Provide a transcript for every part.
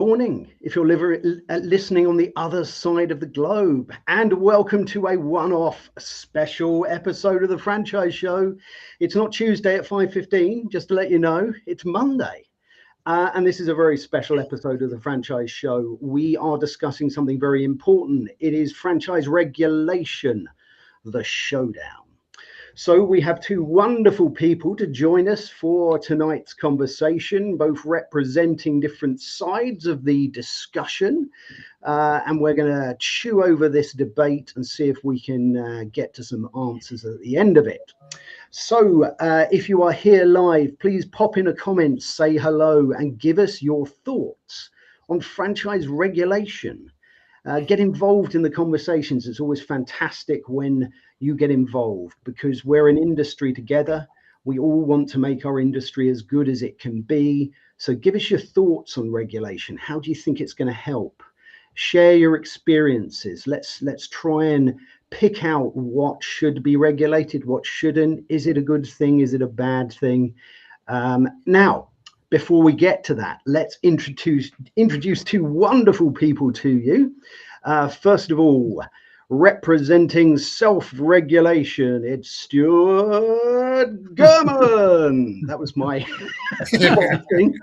Morning, if you're listening on the other side of the globe, and welcome to a one-off special episode of the Franchise Show. It's not Tuesday at 5:15, just to let you know, it's Monday. And this is a very special episode of the Franchise Show. We are discussing something very important. It is franchise regulation, the Showdown. So we have two wonderful people to join us for tonight's conversation, both representing different sides of the discussion. And we're going to chew over this debate and see if we can get to some answers at the end of it. So if you are here live, please pop in a comment, say hello, and give us your thoughts on franchise regulation. Get involved in the conversations. It's always fantastic when you get involved because we're an industry together. We all want to make our industry as good as it can be. So give us your thoughts on regulation. How do you think it's going to help? Share your experiences. Let's try and pick out what should be regulated, what shouldn't. Is it a good thing? Is it a bad thing? Now, before we get to that, let's introduce two wonderful people to you. First of all, representing self-regulation, it's Stewart Germann. That was my thing.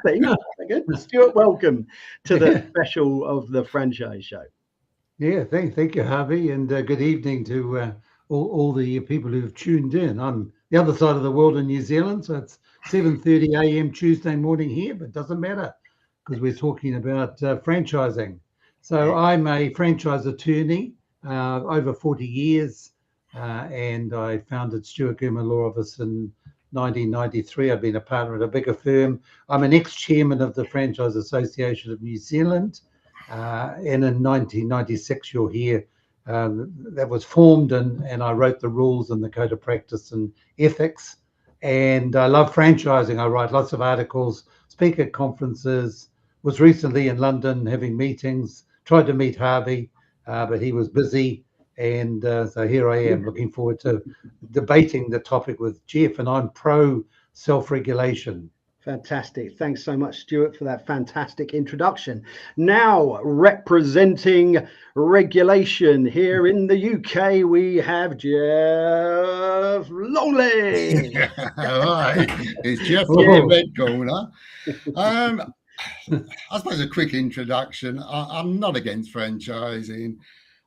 Stewart, welcome to the special of the Franchise Show. Yeah, thank you, Harvey, and good evening to all the people who have tuned in. I'm the other side of the world in New Zealand, so it's 7:30 a.m. Tuesday morning here, but it doesn't matter because we're talking about franchising. So I'm a franchise attorney, over 40 years, and I founded Stewart Germann Law Office in 1993. I've been a partner at a bigger firm. I'm an ex-chairman of the Franchise Association of New Zealand, and in 1996, you'll hear that was formed, and I wrote the rules and the code of practice and ethics. And I love franchising. I write lots of articles, speak at conferences, was recently in London having meetings, tried to meet Harvey, but he was busy. And so here I am looking forward to debating the topic with Jeff, and I'm pro self-regulation. Fantastic. Thanks so much, Stewart, for that fantastic introduction. Now, representing regulation here in the UK, we have Jeff Longley. Right. It's Jeff from the red corner. I suppose a quick introduction. I'm not against franchising.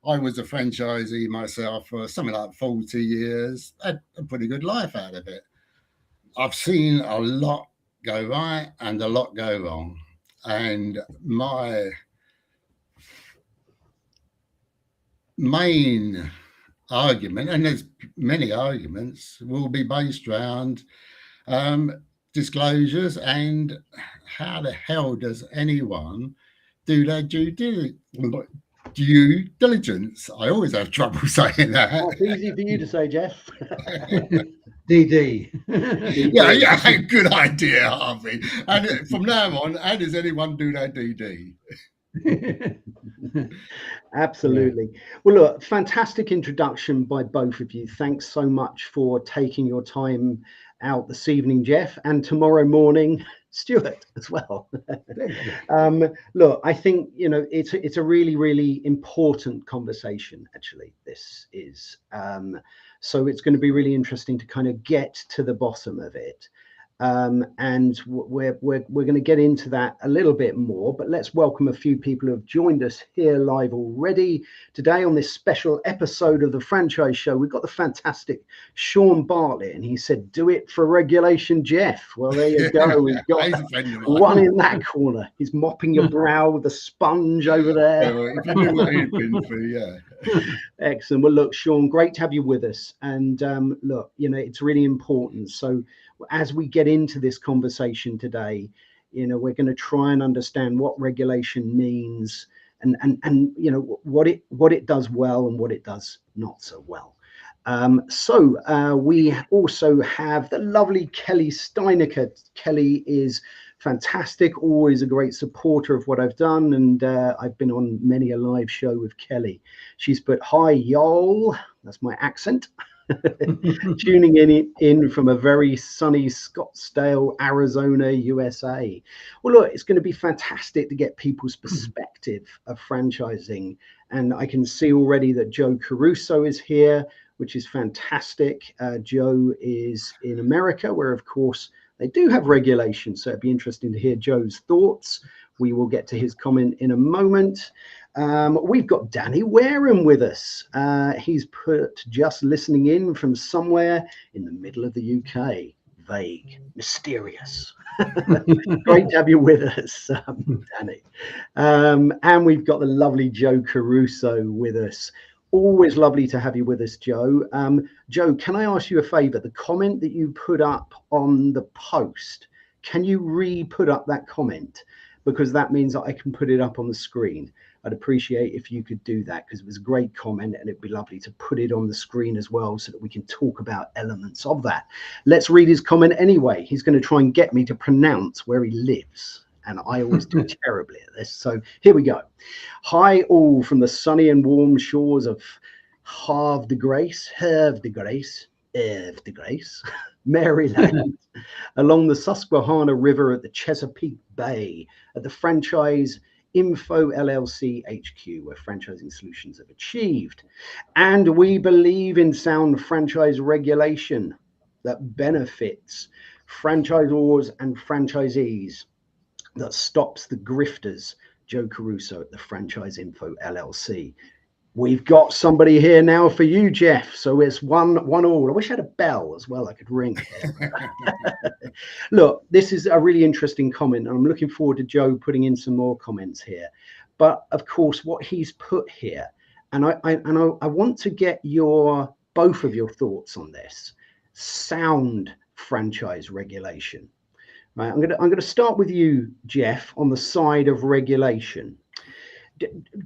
I was a franchisee myself for something like 40 years. Had a pretty good life out of it. I've seen a lot go right and a lot go wrong. And my main argument, and there's many arguments, will be based around disclosures and how the hell does anyone do their due diligence. I always have trouble saying that. That's easy for you to say, Jeff. DD. Yeah, good idea, Harvey. And from now on, how does anyone do their DD? Absolutely. Well, look, fantastic introduction by both of you. Thanks so much for taking your time out this evening, Jeff, and tomorrow morning, Stewart, as well. Look, I think, it's a really, really important conversation, actually, this is. So it's going to be really interesting to kind of get to the bottom of it. And we're going to get into that a little bit more, but let's welcome a few people who have joined us here live already today on this special episode of the Franchise Show. We've got the fantastic Sean Bartlett, and he said, "Do it for regulation, Jeff." Well, there you go. We've got one in that corner. He's mopping your brow with a sponge over there. If you knew what he'd been through, yeah. Excellent. Well, look, Sean, great to have you with us. And look, it's really important. So as we get into this conversation today, we're going to try and understand what regulation means and what it does well and what it does not so well. So we also have the lovely Kelly Steinecker. Kelly is fantastic, always a great supporter of what I've done, and I've been on many a live show with Kelly. She's put, "Hi y'all," that's my accent, tuning in from a very sunny Scottsdale, Arizona, USA. Well, look, it's going to be fantastic to get people's perspective of franchising. And I can see already that Joe Caruso is here, which is fantastic. Joe is in America, where, of course, they do have regulations. So it'd be interesting to hear Joe's thoughts. We will get to his comment in a moment. We've got Danny Wareham with us. He's put just listening in from somewhere in the middle of the UK. Vague, mysterious. Great to have you with us, Danny. And we've got the lovely Joe Caruso with us. Always lovely to have you with us, Joe. Joe, can I ask you a favor? The comment that you put up on the post, can you re-put up that comment? Because that means that I can put it up on the screen. I'd appreciate if you could do that, because it was a great comment and it'd be lovely to put it on the screen as well so that we can talk about elements of that. Let's read his comment anyway. He's going to try and get me to pronounce where he lives, and I always do terribly at this. So here we go. Hi all from the sunny and warm shores of Havre de Grace, Maryland, along the Susquehanna River at the Chesapeake Bay, at the Franchise Info LLC HQ, where franchising solutions have achieved. And we believe in sound franchise regulation that benefits franchisors and franchisees, that stops the grifters. Joe Caruso at the Franchise Info LLC. We've got somebody here now for you, Jeff. So it's one all. I wish I had a bell as well I could ring. Look, this is a really interesting comment, and I'm looking forward to Joe putting in some more comments here. But of course, what he's put here, and I want to get both of your thoughts on this. Sound franchise regulation. Right, I'm going to start with you, Jeff, on the side of regulation.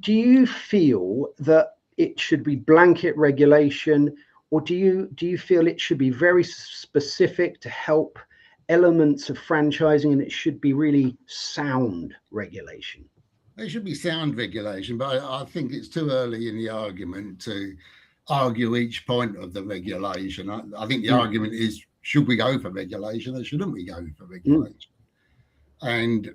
Do you feel that it should be blanket regulation, or do you feel it should be very specific to help elements of franchising, and it should be really sound regulation? It should be sound regulation, but I think it's too early in the argument to argue each point of the regulation. I think the argument is, should we go for regulation or shouldn't we go for regulation? And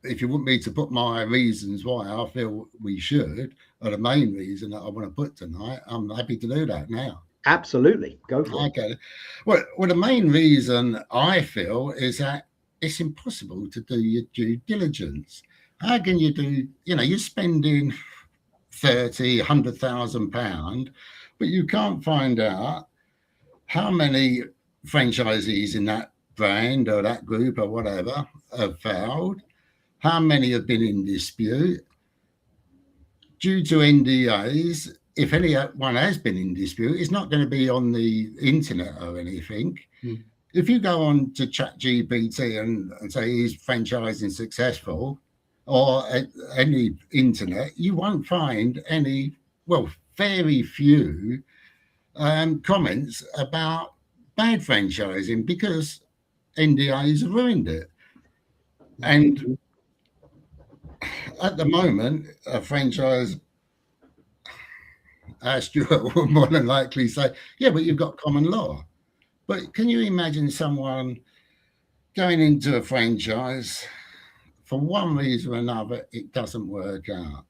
if you want me to put my reasons why I feel we should, or the main reason that I want to put tonight, I'm happy to do that now. Absolutely. Go for it. Okay. Well, the main reason I feel is that it's impossible to do your due diligence. How can you do, you're spending £100,000, but you can't find out how many franchisees in that brand or that group or whatever have failed, how many have been in dispute. Due to NDAs, if anyone has been in dispute, it's not going to be on the internet or anything. If you go on to ChatGPT and say, is franchising successful, or at any internet, you won't find any, very few comments about bad franchising, because NDAs have ruined it. And at the moment, a franchise, Stewart will more than likely say, yeah, but you've got common law. But can you imagine someone going into a franchise, for one reason or another, it doesn't work out.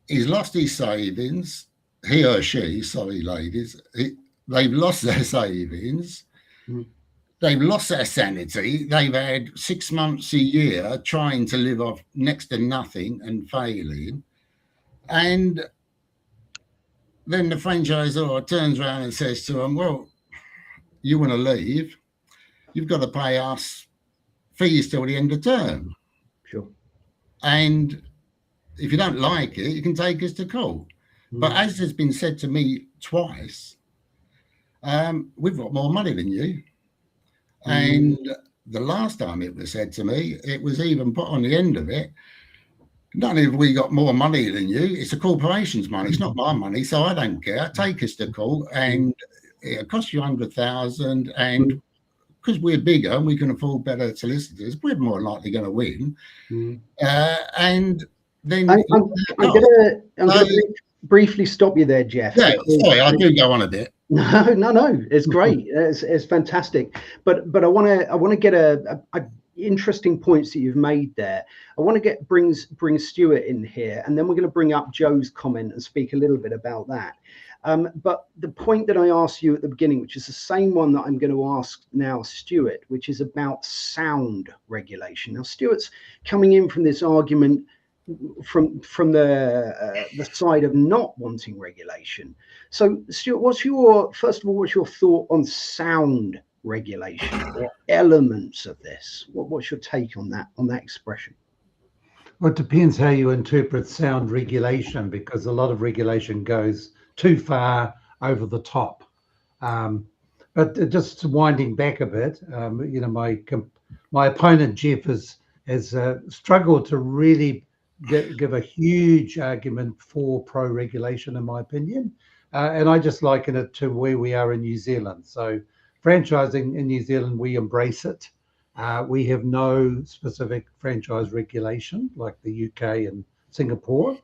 He's lost his savings, he or she, sorry ladies, they've lost their savings, they've lost their sanity, they've had 6 months a year trying to live off next to nothing and failing. And then the franchisor turns around and says to them, well, you want to leave, you've got to pay us fees till the end of term. Sure. And if you don't like it, you can take us to court. But as has been said to me twice, we've got more money than you. And the last time it was said to me, it was even put on the end of it, not only have we got more money than you, it's the corporation's money. It's not my money, so I don't care. Take us to court, and it costs you $100,000. And because we're bigger and we can afford better solicitors, we're more likely going to win. And then I'm going to briefly stop you there, Jeff. Yeah, sorry, I do go on a bit. No, it's great. It's fantastic. But I want to get a interesting points that you've made there. I want to bring Stewart in here, and then we're going to bring up Joe's comment and speak a little bit about that. But the point that I asked you at the beginning, which is the same one that I'm going to ask now Stewart, which is about sound regulation. Now, Stewart's coming in from this argument from the side of not wanting regulation. So, Stewart, what's your thought on sound regulation or elements of this? What's your take on that expression? Well, it depends how you interpret sound regulation, because a lot of regulation goes too far over the top. But just winding back a bit, my opponent Jeff has struggled to really give a huge argument for pro-regulation, in my opinion, and I just liken it to where we are in New Zealand. So, franchising in New Zealand, we embrace it. We have no specific franchise regulation like the UK and Singapore,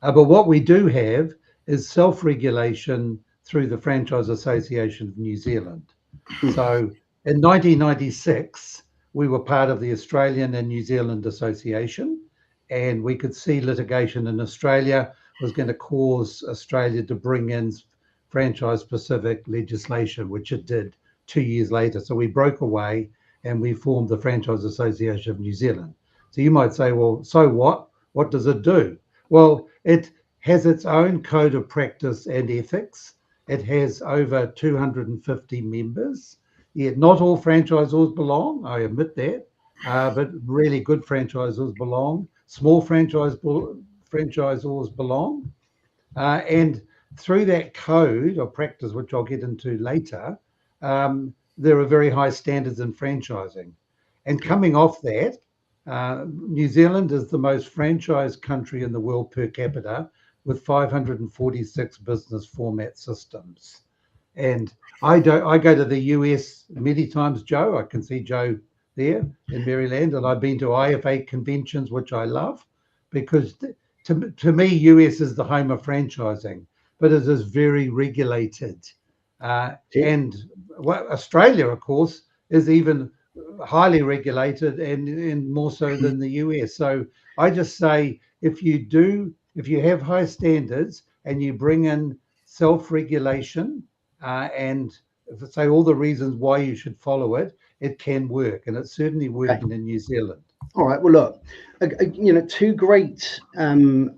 but what we do have is self-regulation through the Franchise Association of New Zealand. So in 1996, we were part of the Australian and New Zealand Association, and we could see litigation in Australia was going to cause Australia to bring in franchise-specific legislation, which it did 2 years later. So we broke away and we formed the Franchise Association of New Zealand. So you might say, well, so what? What does it do? Well, it has its own code of practice and ethics. It has over 250 members. Yet not all franchisors belong, I admit that, but really good franchisors belong. Small franchisors belong. And through that code of practice, which I'll get into later, there are very high standards in franchising. And coming off that, New Zealand is the most franchised country in the world per capita, with 546 business format systems. And I go to the US many times, Joe. I can see Joe there in Maryland, and I've been to IFA conventions, which I love, because to me, US is the home of franchising, but it is very regulated. And Australia, of course, is even highly regulated and more so than the US. So I just say, if you have high standards and you bring in self-regulation and say all the reasons why you should follow it, it can work, and it's certainly working in New Zealand. All right. Well, look, two great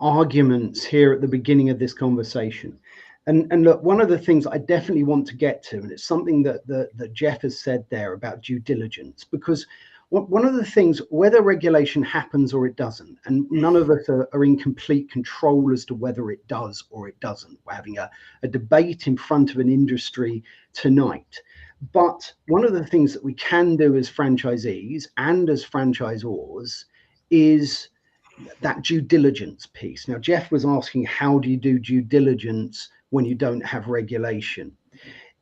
arguments here at the beginning of this conversation. And look, one of the things I definitely want to get to, and it's something that Jeff has said there about due diligence, because one of the things, whether regulation happens or it doesn't, and none of us are in complete control as to whether it does or it doesn't. We're having a debate in front of an industry tonight. But one of the things that we can do as franchisees and as franchisors is that due diligence piece. Now, Jeff was asking, how do you do due diligence when you don't have regulation?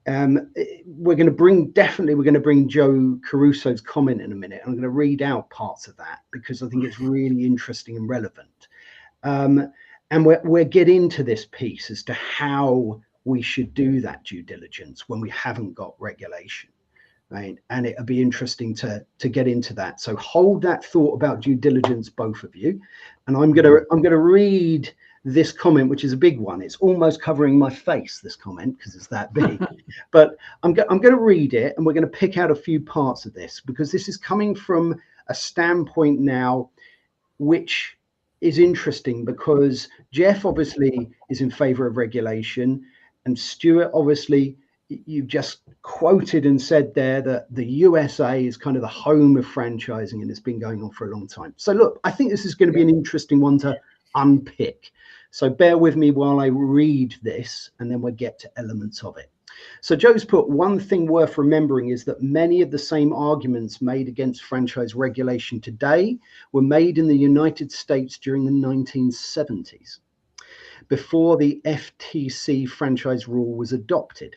We're going to bring Joe Caruso's comment in a minute. I'm going to read out parts of that because I think it's really interesting and relevant. And we'll get into this piece as to how we should do that due diligence when we haven't got regulation, right? And it'll be interesting to get into that. So hold that thought about due diligence, both of you. And I'm gonna read this comment, which is a big one. It's almost covering my face, this comment, because it's that big. But I'm going to read it, and we're going to pick out a few parts of this, because this is coming from a standpoint now which is interesting, because Jeff obviously is in favor of regulation, and Stewart, obviously, you've just quoted and said there that the USA is kind of the home of franchising, and it's been going on for a long time. So look, I think this is going to be an interesting one to unpick. So bear with me while I read this, and then we'll get to elements of it. So Joe's put, one thing worth remembering is that many of the same arguments made against franchise regulation today were made in the United States during the 1970s, before the FTC franchise rule was adopted.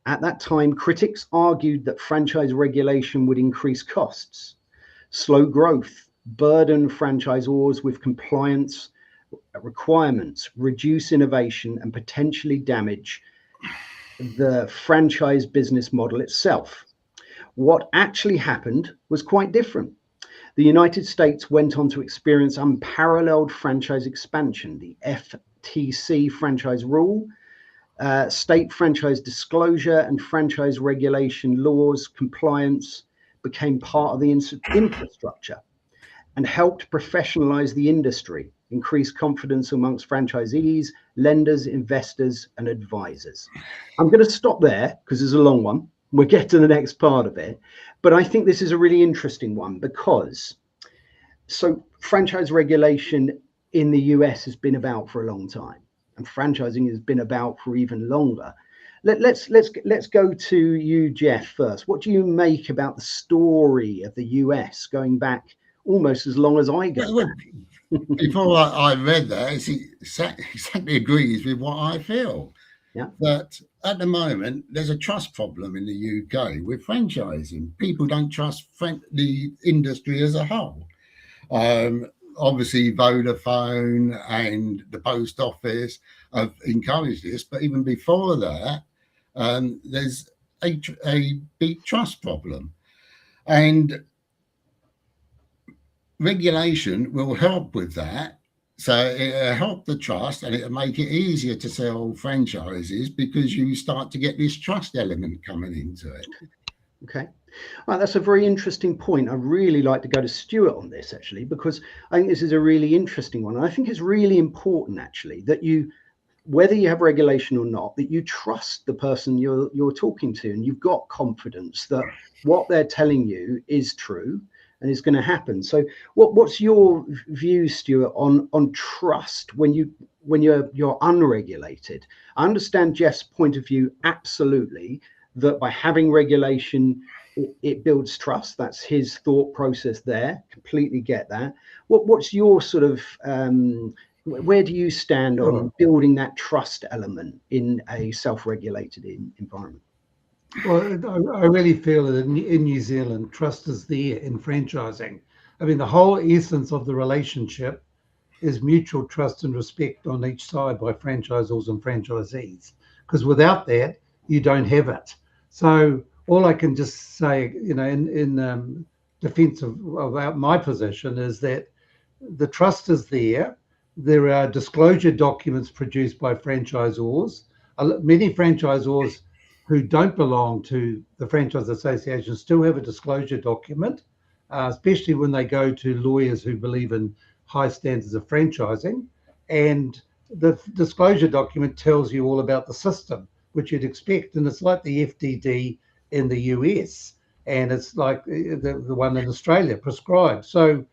At that time, critics argued that franchise regulation would increase costs, slow growth, burden franchisors with compliance requirements, reduce innovation, and potentially damage the franchise business model itself. What actually happened was quite different. The United States went on to experience unparalleled franchise expansion. The FTC franchise rule, state franchise disclosure, and franchise regulation laws compliance became part of the infrastructure and helped professionalize the industry, increase confidence amongst franchisees, lenders, investors, and advisors. I'm going to stop there because it's a long one. We'll get to the next part of it. But I think this is a really interesting one because franchise regulation in the US has been about for a long time, and franchising has been about for even longer. Let's go to you, Jeff, first. What do you make about the story of the US going back almost as long as I go back? Before I read that, it exactly agrees with what I feel. Yeah. That at the moment, there's a trust problem in the UK with franchising. People don't trust the industry as a whole. Obviously, Vodafone and the post office have encouraged this, but even before that, there's a big trust problem. And regulation will help with that. So it'll help the trust, and it'll make it easier to sell franchises because you start to get this trust element coming into it. Okay. Well, that's a very interesting point. I'd really like to go to Stewart on this, actually, because I think this is a really interesting one. And I think it's really important, actually, that you, whether you have regulation or not, that you trust the person you're talking to, and you've got confidence that what they're telling you is true and is going to happen. So what's your view, Stewart, on trust when you're unregulated? I understand Jeff's point of view, absolutely, that by having regulation, it builds trust. That's his thought process there. Completely get that. What's your sort of, where do you stand on building that trust element in a self-regulated environment? Well, I really feel that in New Zealand, trust is there in franchising. I mean, the whole essence of the relationship is mutual trust and respect on each side by franchisors and franchisees. Because without that, you don't have it. So all I can just say, in defense of my position is that the trust is there. There are disclosure documents produced by franchisors. Many franchisors who don't belong to the Franchise Association still have a disclosure document, especially when they go to lawyers who believe in high standards of franchising. And the disclosure document tells you all about the system, which you'd expect. And it's like the FDD in the US, and it's like the one in Australia, prescribed. So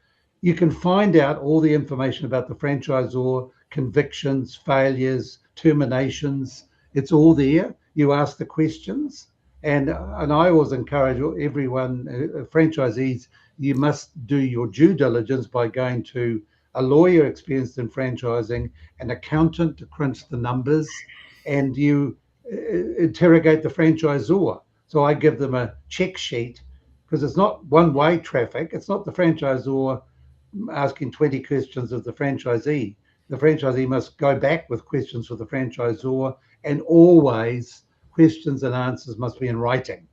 you can find out all the information about the franchisor, convictions, failures, terminations. It's all there. You ask the questions, and I always encourage everyone, franchisees, you must do your due diligence by going to a lawyer experienced in franchising, an accountant to crunch the numbers, and you interrogate the franchisor. So I give them a check sheet because it's not one-way traffic. It's not the franchisor asking 20 questions of the franchisee. The franchisee must go back with questions for the franchisor, and always questions and answers must be in writing,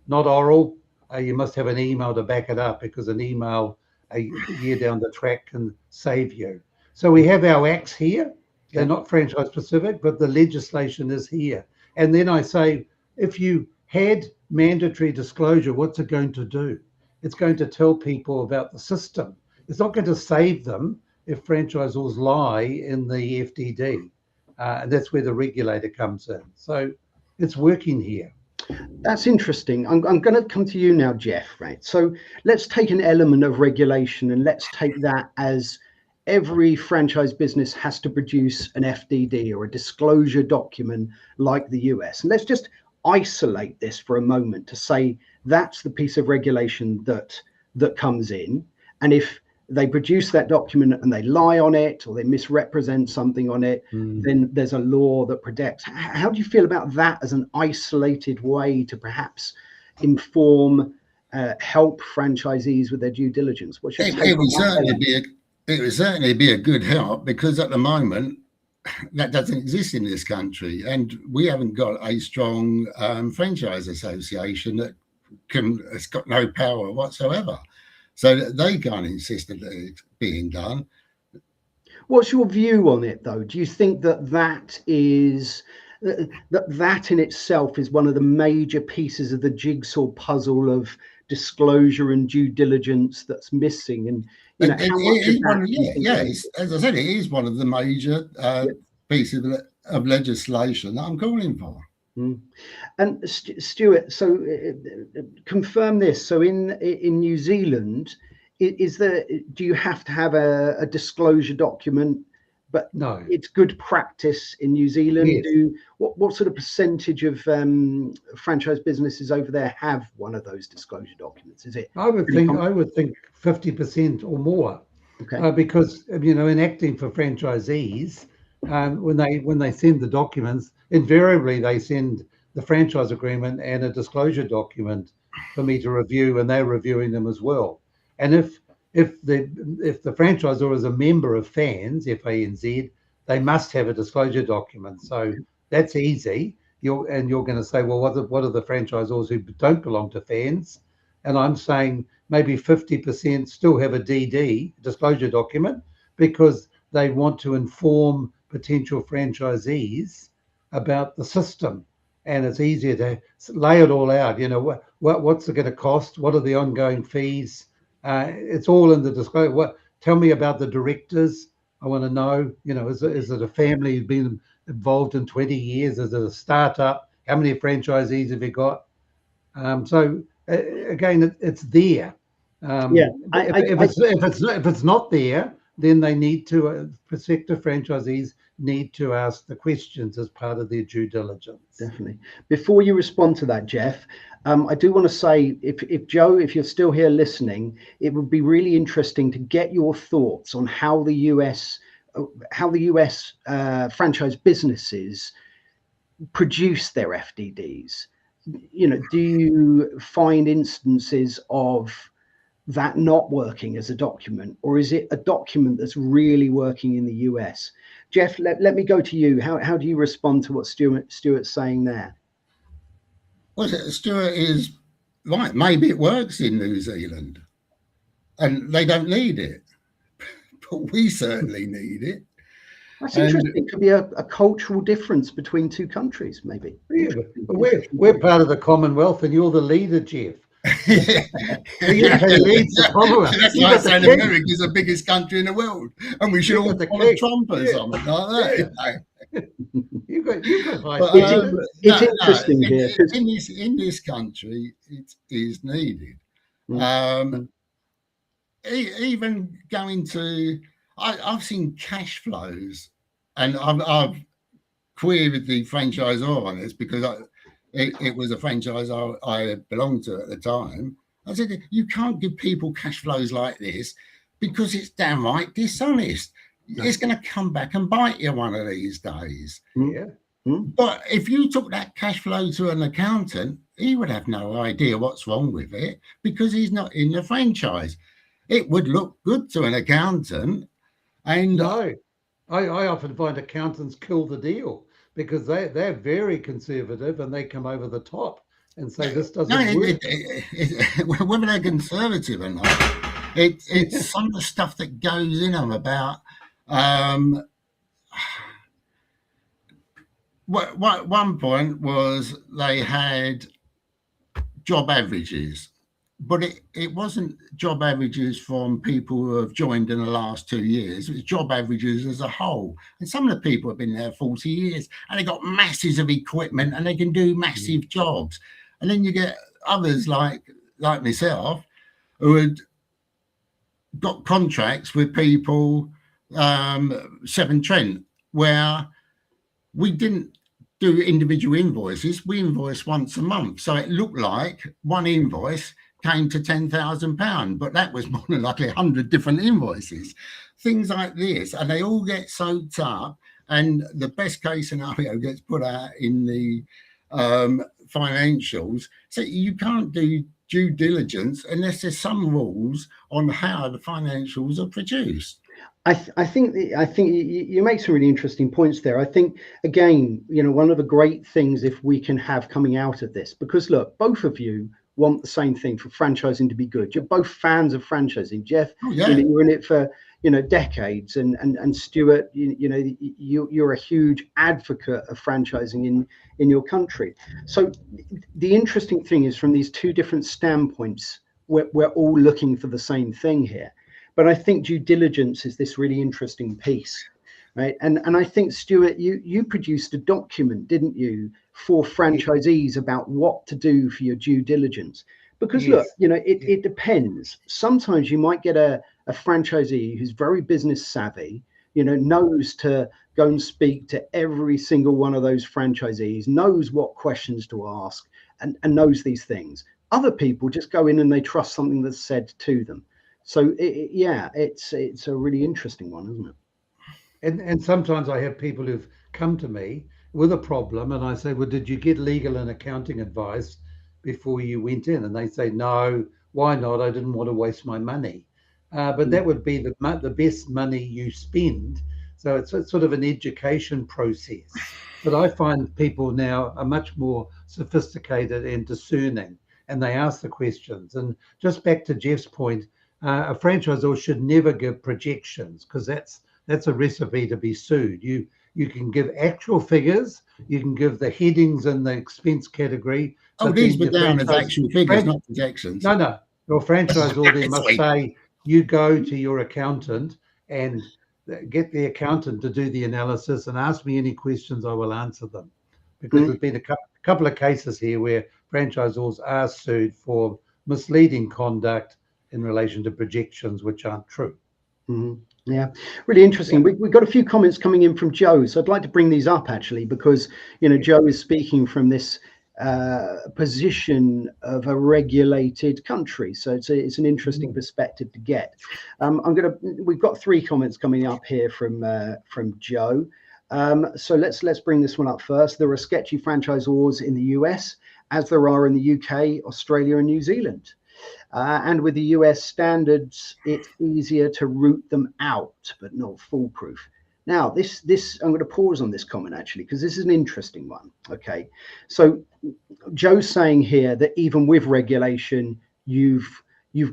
not oral. You must have an email to back it up, because an email a year down the track can save you. So we have our acts here. They're not franchise specific, but the legislation is here. And then I say, if you had mandatory disclosure, what's it going to do? It's going to tell people about the system. It's not going to save them if franchisors lie in the FDD. And that's where the regulator comes in. So it's working here. That's interesting. I'm going to come to you now, Jeff, right? So let's take an element of regulation and let's take that as every franchise business has to produce an FDD or a disclosure document like the US. And let's just isolate this for a moment to say that's the piece of regulation that comes in. And if they produce that document and they lie on it or they misrepresent something on it, then there's a law that protects. How do you feel about that as an isolated way to perhaps inform, help franchisees with their due diligence? What's your take It would certainly be a good help, because at the moment, that doesn't exist in this country, and we haven't got a strong franchise association that it's got no power whatsoever, so they can't insist that it's being done. What's your view on it, though? Do you think that in itself is one of the major pieces of the jigsaw puzzle of disclosure and due diligence that's missing? And how much of that? As I said, it is one of the major pieces of legislation that I'm calling for. And Stewart, so confirm this. So in New Zealand, do you have to have a disclosure document? But no, it's good practice in New Zealand. Yes. What sort of percentage of franchise businesses over there have one of those disclosure documents? Is it? I would think 50% or more. Okay. Because in acting for franchisees, when they send the documents, invariably they send the franchise agreement and a disclosure document for me to review, and they're reviewing them as well. And if the franchisor is a member of FANZ, FANZ, they must have a disclosure document. So that's easy. You're going to say, well, what are the franchisors who don't belong to FANZ? And I'm saying maybe 50% still have a DD, disclosure document, because they want to inform potential franchisees about the system. And it's easier to lay it all out. What's it going to cost? What are the ongoing fees? It's all in the disclosure. Tell me about the directors. I want to know, is it a family who's been involved in 20 years? Is it a startup? How many franchisees have you got? So again, it's there. If it's not there, then they need to, prospective franchisees need to ask the questions as part of their due diligence. Definitely. Before you respond to that, Jeff, I do want to say, if Joe, if you're still here listening, it would be really interesting to get your thoughts on how the US franchise businesses produce their FDDs. Do you find instances of that not working as a document, or is it a document that's really working in the US? Jeff, let me go to you. How do you respond to what Stewart's saying there? Well, Stewart is right. Maybe it works in New Zealand and they don't need it, but we certainly need it. That's interesting. It could be a cultural difference between two countries, maybe. Yeah, we're part of the Commonwealth and you're the leader, Jeff. The UK leads the Commonwealth. That's like saying America is the biggest country in the world, and we should all follow Trump or something like that. It's interesting here. In this country, it is needed. Even going to, I've seen cash flows, and I've queried the franchisor on this because it was a franchise I belonged to at the time. I said, you can't give people cash flows like this because it's downright dishonest. No. It's going to come back and bite you one of these days. Yeah. But if you took that cash flow to an accountant, he would have no idea what's wrong with it because he's not in the franchise. It would look good to an accountant. And no, I often find accountants kill the deal, because they're very conservative and they come over the top and say this doesn't work. Whether they're conservative or not, it's some of the stuff that goes in them about. One point was they had job averages, but it wasn't job averages from people who have joined in the last 2 years. It was job averages as a whole. And some of the people have been there 40 years and they got masses of equipment and they can do massive jobs. And then you get others like myself who had got contracts with people, Severn Trent, where we didn't do individual invoices. We invoiced once a month. So it looked like one invoice came to £10,000, but that was more than likely 100 different invoices, things like this, and they all get soaked up, and the best case scenario gets put out in the financials. So you can't do due diligence unless there's some rules on how the financials are produced. I think you make some really interesting points there. I think, again, one of the great things if we can have coming out of this, because look, both of you want the same thing for franchising to be good. You're both fans of franchising. Jeff, Oh, yeah. you're in it for decades, and Stewart, you're a huge advocate of franchising in your country. So the interesting thing is, from these two different standpoints, we're all looking for the same thing here. But I think due diligence is this really interesting piece, right? And I think, Stewart, you produced a document, didn't you, for franchisees about what to do for your due diligence? Because look, Yes. it depends. Sometimes you might get a franchisee who's very business savvy, knows to go and speak to every single one of those franchisees, knows what questions to ask, and knows these things. Other people just go in and they trust something that's said to them. So it's a really interesting one, isn't it? And sometimes I have people who've come to me with a problem, and I say, well, did you get legal and accounting advice before you went in? And they say, no. Why not? I didn't want to waste my money. But that would be the best money you spend. So it's sort of an education process. But I find people now are much more sophisticated and discerning, and they ask the questions. And just back to Jeff's point, a franchisor should never give projections, because that's a recipe to be sued. You can give actual figures, you can give the headings in the expense category. Oh, these were down as actual figures, not projections. No. Your franchisor then must say, you go to your accountant and get the accountant to do the analysis and ask me any questions, I will answer them. Because there's been a couple of cases here where franchisors are sued for misleading conduct in relation to projections which aren't true. Mm-hmm. Yeah, really interesting. We've got a few comments coming in from Joe, so I'd like to bring these up actually, because Joe is speaking from this position of a regulated country, so it's an interesting perspective to get. We've got 3 comments coming up here from Joe. So let's bring this one up first. There are sketchy franchisors in the US, as there are in the UK, Australia, and New Zealand. And with the US standards, it's easier to root them out, but not foolproof. Now, this I'm going to pause on this comment actually, because this is an interesting one. Okay, so Joe's saying here that even with regulation, you've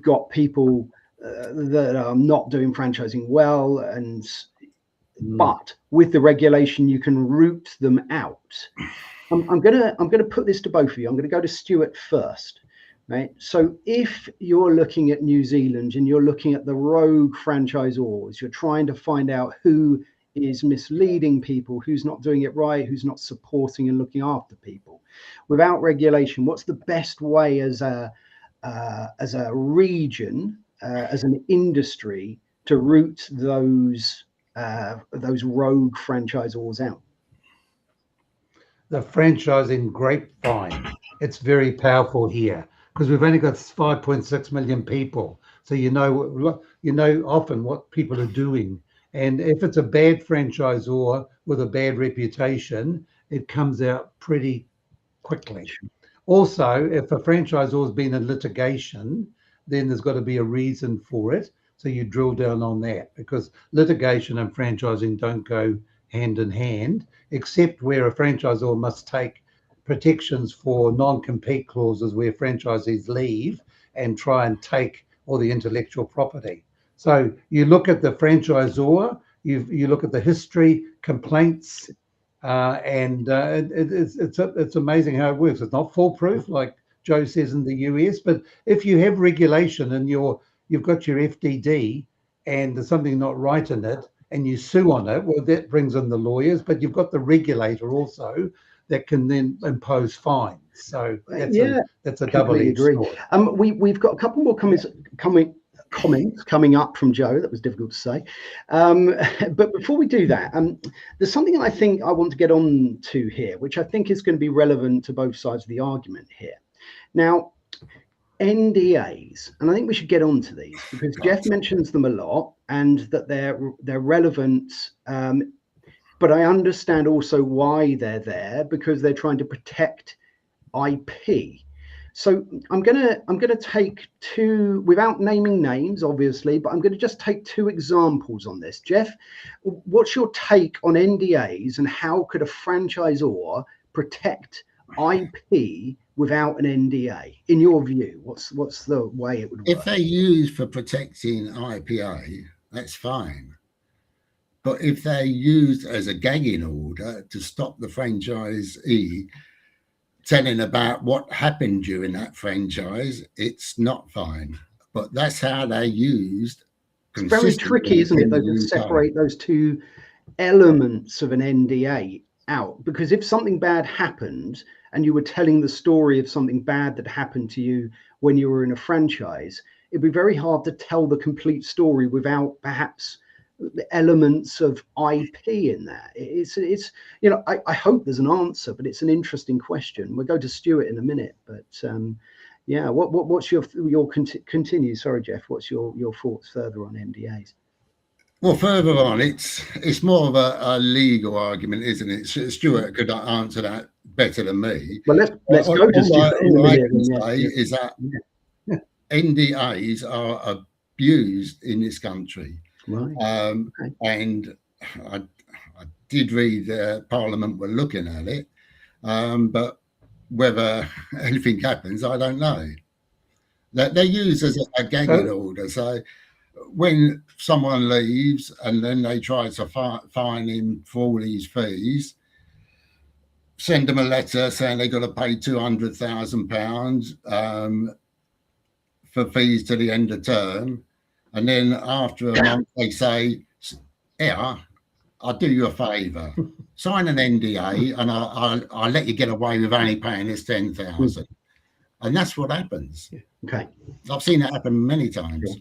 got people that are not doing franchising well, but with the regulation, you can root them out. I'm gonna put this to both of you. I'm going to go to Stewart first. Right. So if you're looking at New Zealand and you're looking at the rogue franchisors, you're trying to find out who is misleading people, who's not doing it right, who's not supporting and looking after people. Without regulation, what's the best way as a region, as an industry, to root those rogue franchisors out? The franchising grapevine. It's very powerful here, because we've only got 5.6 million people. So you know often what people are doing. And if it's a bad franchisor with a bad reputation, it comes out pretty quickly. Also, if a franchisor has been in litigation, then there's got to be a reason for it. So you drill down on that, because litigation and franchising don't go hand in hand, except where a franchisor must take protections for non-compete clauses where franchisees leave and try and take all the intellectual property. So you look at the franchisor, you look at the history, complaints, and it's amazing how it works. It's not foolproof like Joe says in the US, but if you have regulation and you've got your FDD and there's something not right in it and you sue on it, well, that brings in the lawyers, but you've got the regulator also that can then impose fines. So that's a double-edged sword. We've got a couple more comments coming up from Joe. That was difficult to say. But before we do that, there's something I think I want to get on to here, which I think is going to be relevant to both sides of the argument here. Now, NDAs, and I think we should get on to these because Jeff mentions them a lot and that they're relevant. But I understand also why they're there, because they're trying to protect IP. So I'm gonna take two, without naming names, obviously, but I'm gonna just take two examples on this. Jeff, what's your take on NDAs and how could a franchisor protect IP without an NDA? In your view, what's the way it would work? If they're used for protecting IPA, that's fine. But if they're used as a gagging order to stop the franchisee telling about what happened during that franchise, it's not fine. But that's how they're used. It's very tricky, isn't it, though, to separate those two elements of an NDA out? Because if something bad happened and you were telling the story of something bad that happened to you when you were in a franchise, it'd be very hard to tell the complete story without perhaps elements of IP in that. It's you know, I hope there's an answer, but it's an interesting question. We'll go to Stewart in a minute, but yeah, what's your continue? Sorry, Jeff. What's your thoughts further on NDAs? Well, further on, it's more of a legal argument, isn't it? Stewart could answer that better than me. Well, let's go to Stewart in a minute. All I can say is that NDAs are abused in this country. Right. Okay. And I did read Parliament were looking at it, but whether anything happens, I don't know. They're used as a gagging order. So when someone leaves and then they try to fine him for all these fees, send them a letter saying they've got to pay £200,000 for fees to the end of term. And then after a month, they say, yeah, I'll do you a favour. Sign an NDA and I'll let you get away with only paying this $10,000. And that's what happens. Okay. I've seen it happen many times.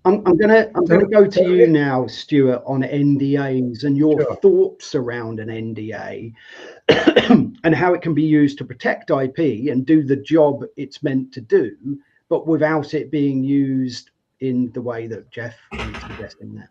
I'm gonna go to you now, Stewart, on NDAs and your thoughts around an NDA and how it can be used to protect IP and do the job it's meant to do, but without it being used in the way that Jeff is suggesting there.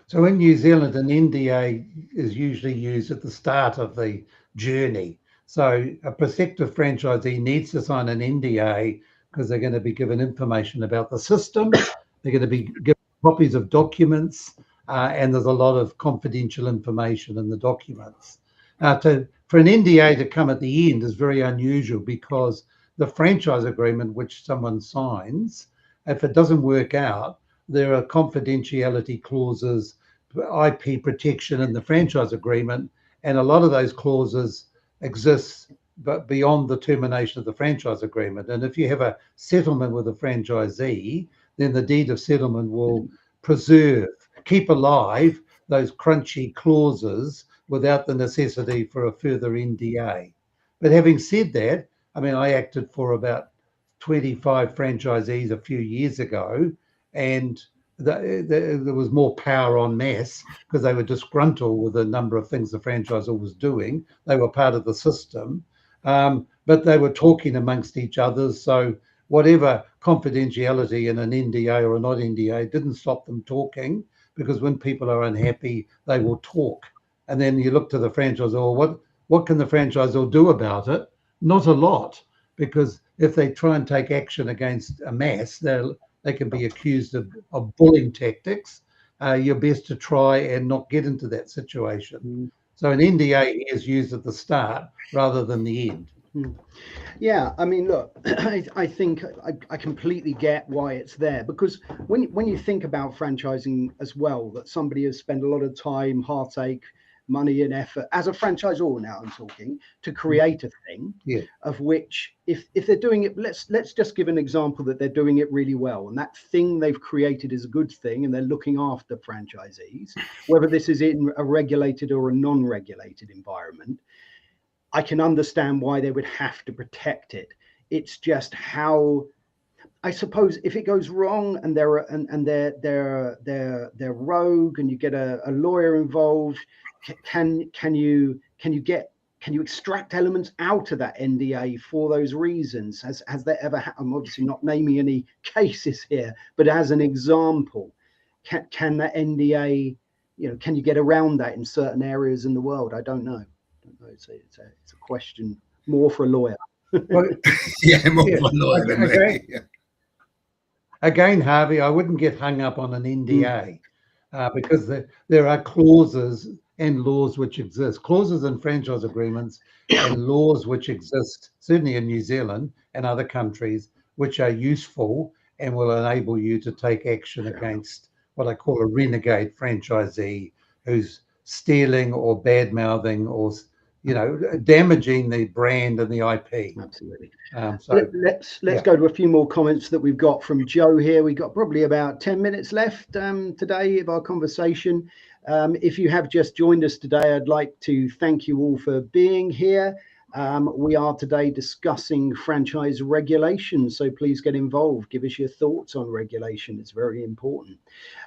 So in New Zealand, an NDA is usually used at the start of the journey. So a prospective franchisee needs to sign an NDA because they're going to be given information about the system. They're going to be given copies of documents, and there's a lot of confidential information in the documents. For an NDA to come at the end is very unusual because the franchise agreement which someone signs, if it doesn't work out, there are confidentiality clauses, IP protection in the franchise agreement, and a lot of those clauses exist but beyond the termination of the franchise agreement. And if you have a settlement with a franchisee, then the deed of settlement will keep alive those crunchy clauses without the necessity for a further NDA. But having said that, I mean, I acted for about 25 franchisees a few years ago, and there was more power en masse because they were disgruntled with a number of things the franchisor was doing. They were part of the system, but they were talking amongst each other. So whatever confidentiality in an NDA or a not NDA didn't stop them talking, because when people are unhappy, they will talk. And then you look to the franchisor, what can the franchisor do about it? Not a lot, because if they try and take action against a mass, they can be accused of bullying tactics. You're best to try and not get into that situation. So an NDA is used at the start rather than the end. Yeah, I mean, look, I think I completely get why it's there, because when you think about franchising as well, that somebody has spent a lot of time, heartache, money and effort as a franchisor, now I'm talking, to create a thing, of which if they're doing it, let's just give an example that they're doing it really well, and that thing they've created is a good thing and they're looking after franchisees, whether this is in a regulated or a non-regulated environment, I can understand why they would have to protect it. It's just how, I suppose, if it goes wrong and they're rogue and you get a lawyer involved, can you extract elements out of that NDA for those reasons? Has there ever I'm obviously not naming any cases here, but as an example, can that NDA, can you get around that in certain areas in the world? I don't know. It's a question more for a lawyer. Well, Yeah, more yeah, of a lawyer than okay. me. Again, Harvey, I wouldn't get hung up on an NDA because there are clauses and laws which exist, clauses in franchise agreements and laws which exist, certainly in New Zealand and other countries, which are useful and will enable you to take action against what I call a renegade franchisee who's stealing or bad mouthing or damaging the brand and the IP. Absolutely. So Let's go to a few more comments that we've got from Joe here. We've got probably about 10 minutes left today of our conversation. If you have just joined us today, I'd like to thank you all for being here. We are today discussing franchise regulation, so please get involved. Give us your thoughts on regulation. It's very important.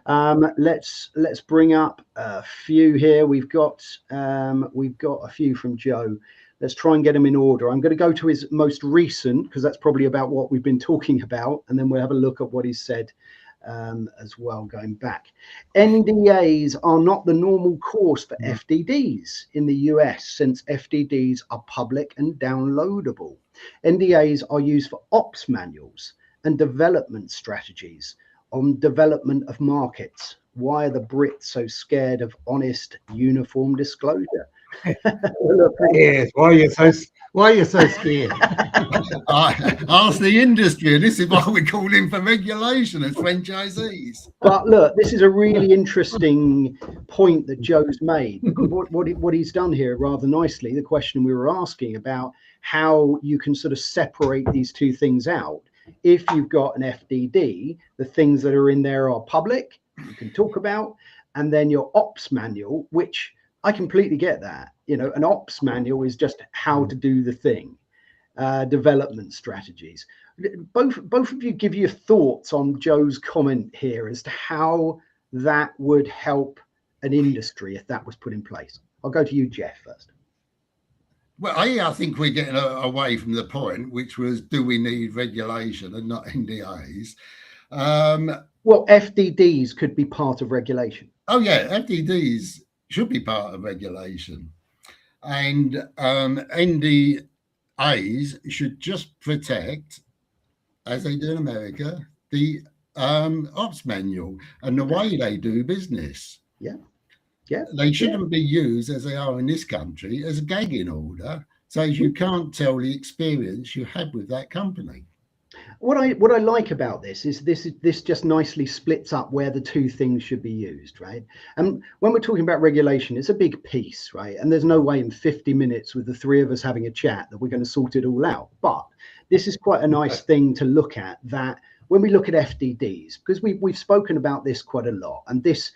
Let's bring up a few here. We've got a few from Joe. Let's try and get them in order. I'm going to go to his most recent because that's probably about what we've been talking about, and then we'll have a look at what he said as well going back. NDAs are not the normal course for FDDs in the US since FDDs are public and downloadable. NDAs are used for ops manuals and development strategies on development of markets. Why are the Brits so scared of honest, uniform disclosure? Yes, why are you so scared? I ask the industry, and this is why we call in for regulation as franchisees. But look, this is a really interesting point that Joe's made. What he's done here rather nicely, the question we were asking about how you can sort of separate these two things out. If you've got an FDD, the things that are in there are public, you can talk about, and then your ops manual, which I completely get that. An ops manual is just how to do the thing, development strategies. Both of you give your thoughts on Joe's comment here as to how that would help an industry if that was put in place. I'll go to you, Jeff, first. Well, I think we're getting away from the point, which was, do we need regulation and not NDAs? Well, FDDs could be part of regulation. Oh, yeah, FDDs should be part of regulation. And NDAs should just protect, as they do in America, the ops manual and the way they do business. Yeah. They shouldn't be used as they are in this country as a gagging order, so you can't tell the experience you had with that company. What I like about this is this just nicely splits up where the two things should be used, right? And when we're talking about regulation, it's a big piece, right? And there's no way in 50 minutes with the three of us having a chat that we're going to sort it all out. But this is quite a nice thing to look at, that when we look at FDDs, because we've spoken about this quite a lot, and this,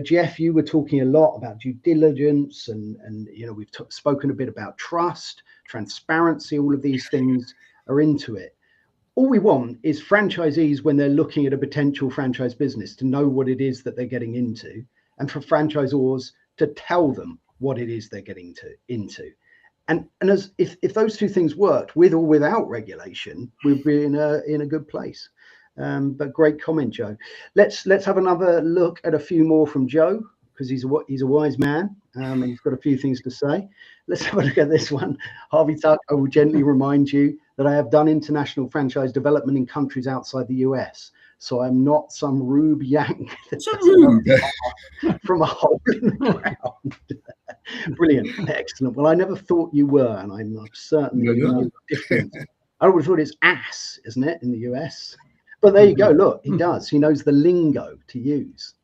Jeff, you were talking a lot about due diligence, and we've spoken a bit about trust, transparency. All of these things are into it. All we want is franchisees, when they're looking at a potential franchise business, to know what it is that they're getting into, and for franchisors to tell them what it is they're getting into. And as if those two things worked, with or without regulation, we'd be in a good place. But great comment, Joe. Let's have another look at a few more from Joe, because he's a wise man, and he's got a few things to say. Let's have a look at this one. Harvey Tuck, I will gently remind you that I have done international franchise development in countries outside the US. So I'm not some rube yank from a hole in the ground. Brilliant. Excellent. Well, I never thought you were, and I'm certainly different. I would have thought it's ass, isn't it, in the US? But there you go. Look, he does. He knows the lingo to use.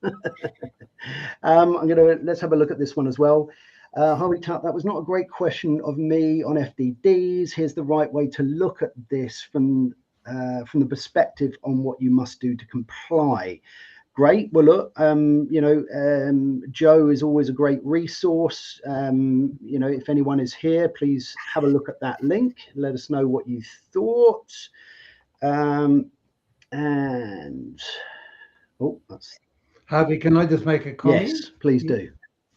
Let's have a look at this one as well. Harvey Tuck, that was not a great question of me on FDDs. Here's the right way to look at this from the perspective on what you must do to comply. Great. Well, look, Joe is always a great resource. If anyone is here, please have a look at that link. Let us know what you thought. Harvey, can I just make a comment? Yes, please do.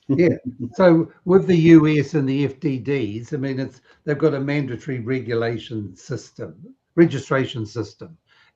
Yeah. So with the US and the FDDs, I mean, they've got a mandatory registration system,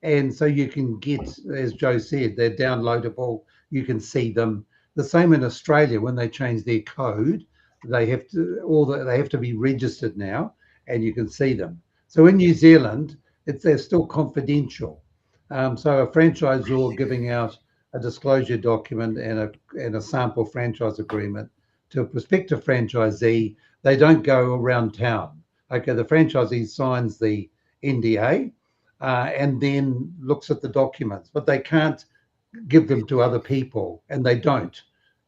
and so you can get, as Joe said, they're downloadable. You can see them. The same in Australia when they change their code, they have to be registered now, and you can see them. So in New Zealand, they're still confidential. So a franchisor giving out a disclosure document and a sample franchise agreement to a prospective franchisee, they don't go around town. Okay, the franchisee signs the NDA and then looks at the documents, but they can't give them to other people, and they don't,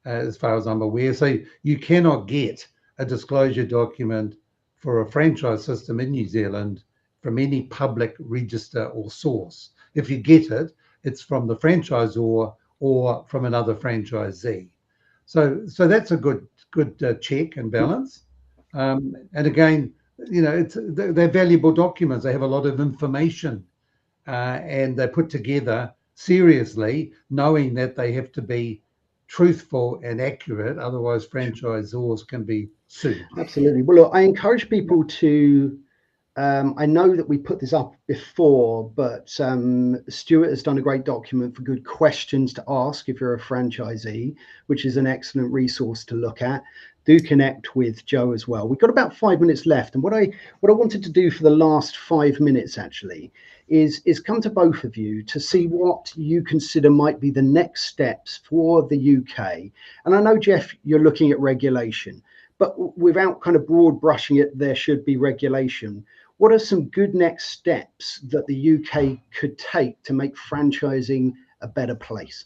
as far as I'm aware. So you cannot get a disclosure document for a franchise system in New Zealand from any public register or source. If you get it, it's from the franchisor or from another franchisee. So that's a good check and balance. And again, they're valuable documents. They have a lot of information, and they're put together seriously, knowing that they have to be truthful and accurate. Otherwise, franchisors can be sued. Absolutely. Well, look, I encourage people to. I know that we put this up before, but Stewart has done a great document for good questions to ask if you're a franchisee, which is an excellent resource to look at. Do connect with Joe as well. We've got about 5 minutes left, and what I wanted to do for the last 5 minutes actually is come to both of you to see what you consider might be the next steps for the UK. And I know, Jeff, you're looking at regulation, but without kind of broad brushing it, there should be regulation. What are some good next steps that the UK could take to make franchising a better place?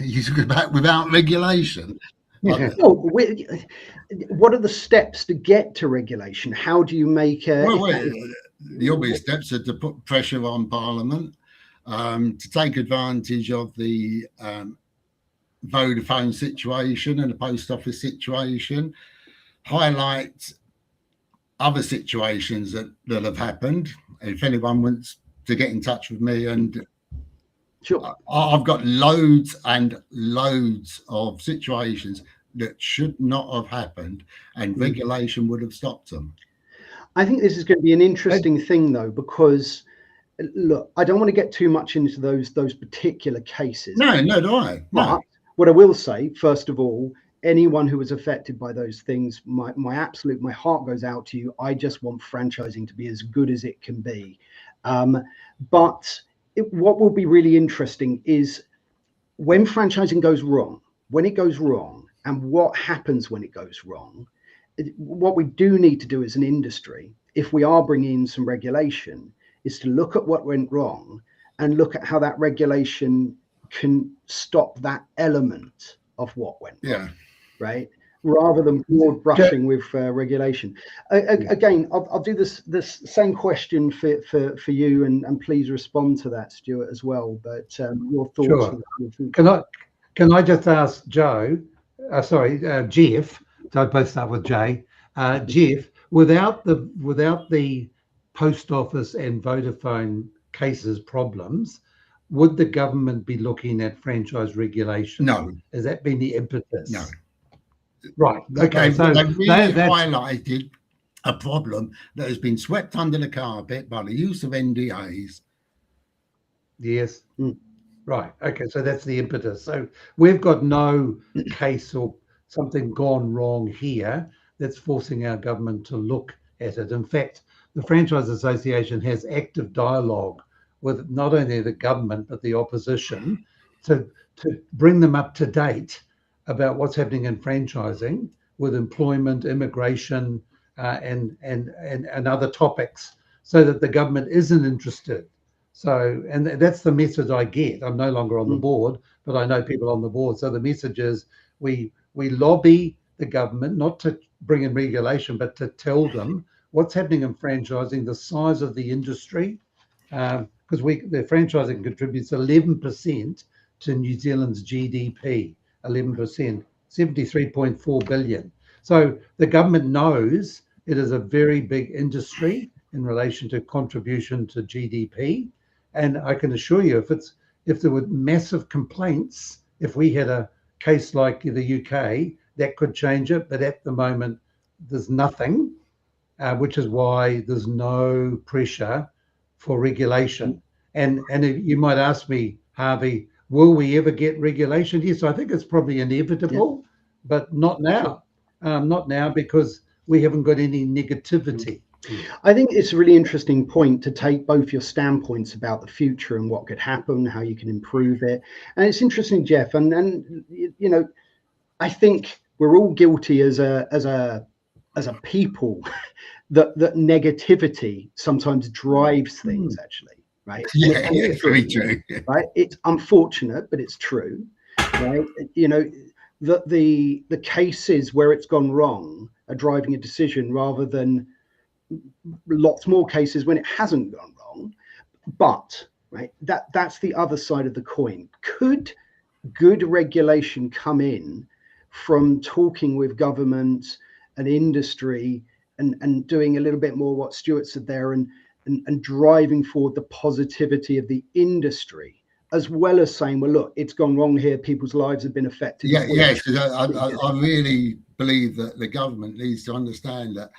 You talk about without regulation. Yeah. What are the steps to get to regulation? How do you make the obvious steps are to put pressure on Parliament to take advantage of the Vodafone situation and the post office situation, highlight other situations that have happened. If anyone wants to get in touch with me, and sure, I've got loads and loads of situations that should not have happened, and regulation would have stopped them. I think this is going to be an interesting thing, though, because look, I don't want to get too much into those particular cases. No, do I. No. But what I will say, first of all, anyone who was affected by those things, my heart goes out to you. I just want franchising to be as good as it can be. But what will be really interesting is when franchising goes wrong, and what happens when it goes wrong. What we do need to do as an industry, if we are bringing in some regulation, is to look at what went wrong and look at how that regulation can stop that element of what went wrong, right? Rather than broad brushing with regulation. Again, I'll do this same question for you, and please respond to that, Stewart, as well. But your thoughts. Sure. Can I just ask Joe? Jeff. So I both start with J. Jeff, without the post office and Vodafone cases problems, would the government be looking at franchise regulation? No. Has that been the impetus? No. Right. Okay. They've really highlighted a problem that has been swept under the carpet by the use of NDAs. Yes. Right. Okay. So that's the impetus. So we've got no case or something gone wrong here that's forcing our government to look at it. In fact, the Franchise Association has active dialogue with not only the government but the opposition to bring them up to date about what's happening in franchising with employment, immigration, and other topics, so that the government isn't interested. So, and that's the message I get. I'm no longer on the board, but I know people on the board. So the message is we lobby the government not to bring in regulation, but to tell them what's happening in franchising, the size of the industry, because the franchising contributes 11% to New Zealand's GDP, 11%, 73.4 billion. So the government knows it is a very big industry in relation to contribution to GDP. And I can assure you, if there were massive complaints, if we had a case like the UK, that could change it. But at the moment, there's nothing, which is why there's no pressure for regulation. And you might ask me, Harvey, will we ever get regulation? Yes, I think it's probably inevitable, but not now. Not now, because we haven't got any negativity. I think it's a really interesting point to take both your standpoints about the future and what could happen, how you can improve it. And it's interesting, Jeff, and you know, I think we're all guilty as a people that negativity sometimes drives things, actually, right? Yeah, it's very true. Right? It's unfortunate, but it's true, right? You know, the cases where it's gone wrong are driving a decision rather than lots more cases when it hasn't gone wrong. But right, that's the other side of the coin. Could good regulation come in from talking with government and industry and doing a little bit more what Stewart said there and driving forward the positivity of the industry, as well as saying, well, look, it's gone wrong here, people's lives have been affected. Yes, I really believe that the government needs to understand that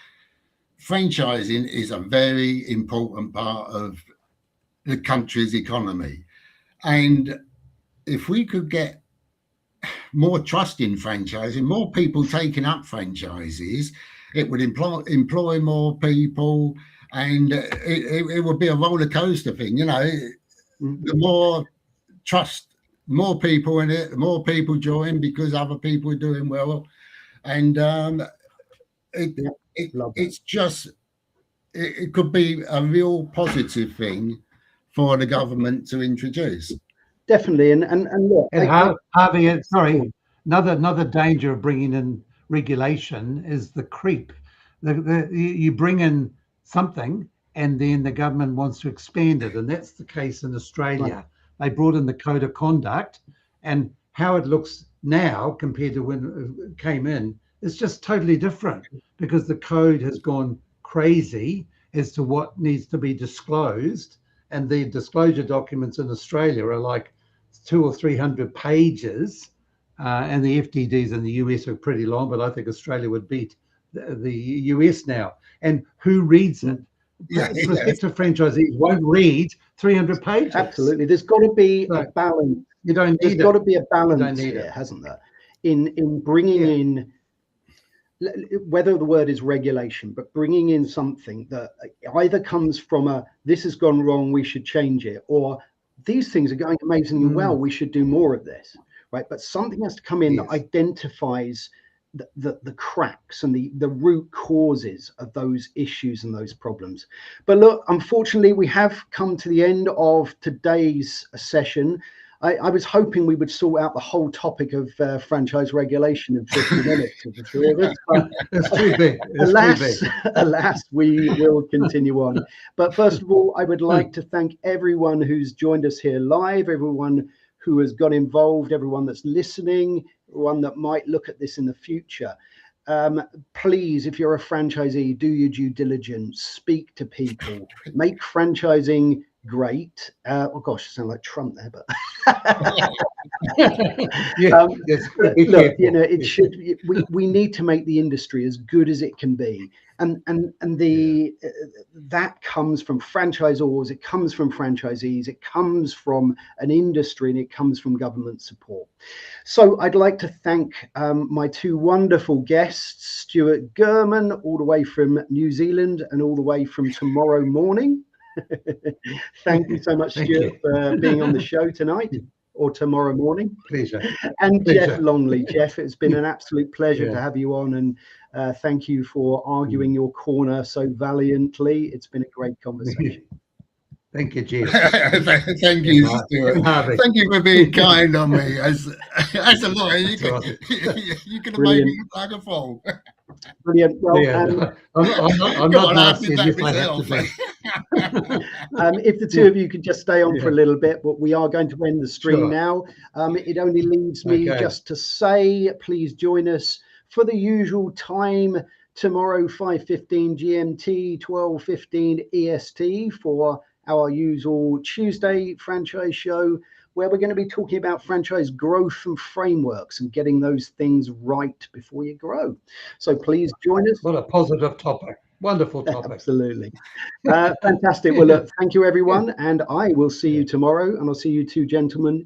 franchising is a very important part of the country's economy. And if we could get more trust in franchising, more people taking up franchises, it would employ more people, and it would be a roller coaster thing. You know, the more trust, more people in it, the more people join because other people are doing well. And it's just, it could be a real positive thing for the government to introduce. Definitely, and look, Harvey, sorry, another danger of bringing in regulation is the creep. You bring in something, and then the government wants to expand it, and that's the case in Australia. Right. They brought in the code of conduct, and how it looks now compared to when it came in is just totally different, because the code has gone crazy as to what needs to be disclosed, and the disclosure documents in Australia are like 200 or 300 pages, and the FTDs in the US are pretty long, but I think Australia would beat the US now. And who reads it? Prospective franchisees won't read 300 pages. Absolutely. There's got to be a balance. You don't need There's got to be a balance here, hasn't there? In bringing in, whether the word is regulation, but bringing in something that either comes from this has gone wrong, we should change it, or these things are going amazingly well, we should do more of this, right? But something has to come in that identifies the cracks and the root causes of those issues and those problems. But look, unfortunately, we have come to the end of today's session. I was hoping we would sort out the whole topic of franchise regulation in 50 minutes with the three of us. But it's too big. Alas, we will continue on. But first of all, I would like to thank everyone who's joined us here live, everyone who has got involved, everyone that's listening, everyone that might look at this in the future. Please, if you're a franchisee, do your due diligence, speak to people, make franchising great. Oh gosh, I sound like Trump there, but look, you know, it should. We need to make the industry as good as it can be, and that comes from franchisors, it comes from franchisees, it comes from an industry, and it comes from government support. So I'd like to thank my two wonderful guests, Stewart Germann, all the way from New Zealand and all the way from tomorrow morning. Thank you so much, Stewart, for being on the show tonight or tomorrow morning. Pleasure. And Jeff Longley. Jeff, it's been an absolute pleasure to have you on, and thank you for arguing your corner so valiantly. It's been a great conversation. Thank you, Jeff. Thank you, Stewart. Thank you for being kind on me. As a lawyer, you can have made me like a fool. Brilliant. Well, I'm not nasty as if I have to be. If the two of you could just stay on for a little bit, but we are going to end the stream now. It only leaves me just to say, please join us for the usual time tomorrow, 5:15 GMT, 12:15 EST, for our usual Tuesday franchise show, where we're going to be talking about franchise growth and frameworks and getting those things right before you grow. So please join us. What a positive topic. Wonderful topic. Absolutely. Fantastic. Well, look, thank you, everyone. And I will see you tomorrow. And I'll see you two gentlemen